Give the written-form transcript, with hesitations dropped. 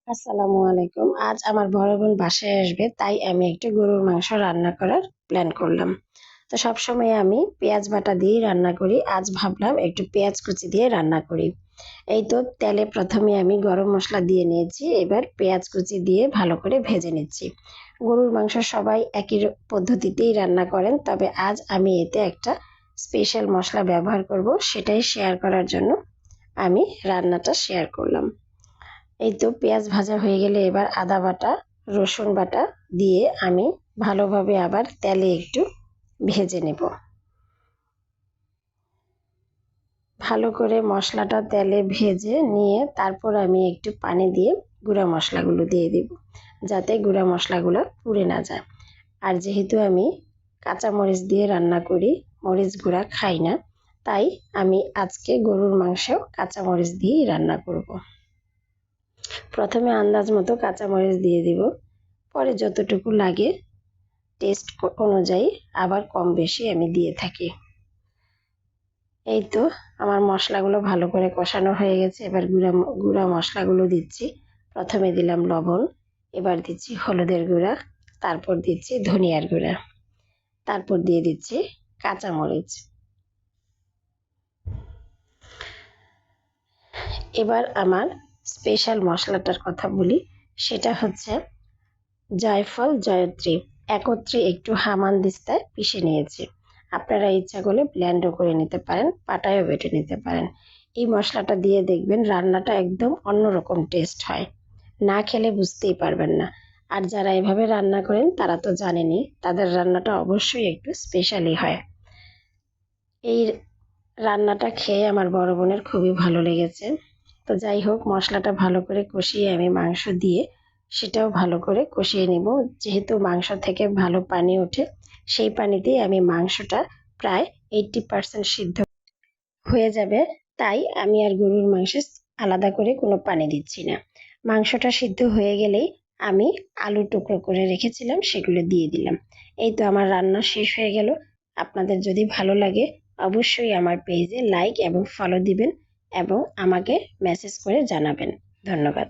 আসসালামু আলাইকুম। আজ আমার বড় বোন বাসায় আসবে, তাই আমি একটু গরুর মাংস রান্না করার প্ল্যান করলাম। তো সবসময় আমি পেঁয়াজ বাটা দিয়েই রান্না করি। আজ ভাবলাম একটু পেঁয়াজ কুচি দিয়ে রান্না করি। এই তো তেলে প্রথমে আমি গরম মসলা দিয়ে নিয়েছি। এবার পেঁয়াজ কুচি দিয়ে ভালো করে ভেজে নিচ্ছি। গরুর মাংস সবাই একই পদ্ধতিতেই রান্না করেন, তবে আজ আমি এতে একটা স্পেশাল মশলা ব্যবহার করব। সেটাই শেয়ার করার জন্য আমি রান্নাটা শেয়ার করলাম। এই তো পেঁয়াজ ভাজা হয়ে গেলে এবার আদা বাটা, রসুন বাটা দিয়ে আমি ভালোভাবে আবার তেলে একটু ভেজে নেব। ভালো করে মশলাটা তেলে ভেজে নিয়ে তারপর আমি একটু পানি দিয়ে গুঁড়া মশলাগুলো দিয়ে দিব, যাতে গুঁড়া মশলাগুলো পুড়ে না যায়। আর যেহেতু আমি কাঁচা মরিচ দিয়ে রান্না করি, মরিচ গুঁড়া খাই না, তাই আমি আজকে গরুর মাংসেও কাঁচা মরিচ দিয়েই রান্না করব। প্রথমে আন্দাজ মতো কাঁচামরিচ দিয়ে দিব, পরে যতটুকু লাগে টেস্ট অনুযায়ী আবার কম বেশি আমি দিয়ে থাকি। এই তো আমার মশলাগুলো ভালো করে কষানো হয়ে গেছে। এবার গুঁড়া গুঁড়া মশলাগুলো দিচ্ছি। প্রথমে দিলাম লবণ, এবার দিচ্ছি হলুদের গুঁড়া, তারপর দিচ্ছি ধনিয়ার গুঁড়া, তারপর দিয়ে দিচ্ছি কাঁচামরিচ। এবার আমার স্পেশাল মশলাটার কথা বলি। সেটা হচ্ছে জায়ফল, জয়ত্রী একত্রে একটু হামানদিস্তায় পিষে নিয়েছি। আপনারা ইচ্ছা করলে ব্লেন্ডও করে নিতে পারেন, পাটায়ও বেটে নিতে পারেন। এই মশলাটা দিয়ে দেখবেন রান্নাটা একদম অন্যরকম টেস্ট হয়। না খেলে বুঝতেই পারবেন না। আর যারা এভাবে রান্না করেন তারা তো জানেনই, তাদের রান্নাটা অবশ্যই একটু স্পেশালি হয়। এই রান্নাটা খেয়ে আমার বড় বোনের খুবই ভালো লেগেছে। তো যাই হোক, মশলাটা ভালো করে কষিয়ে আমি মাংস দিয়ে সেটাও ভালো করে কষিয়ে নিব। যেহেতু মাংস থেকে ভালো পানি ওঠে, সেই পানিতেই আমি মাংসটা প্রায় 80% সিদ্ধ হয়ে যাবে। তাই আমি আর গরুর মাংসে আলাদা করে কোনো পানি দিচ্ছি না। মাংসটা সিদ্ধ হয়ে গেলেই আমি আলু টুকরো করে রেখেছিলাম সেগুলো দিয়ে দিলাম। এই তো আমার রান্না শেষ হয়ে গেল। আপনাদের যদি ভালো লাগে অবশ্যই আমার পেজে লাইক এবং ফলো দিবেন এবং আমাকে মেসেজ করে জানাবেন। ধন্যবাদ।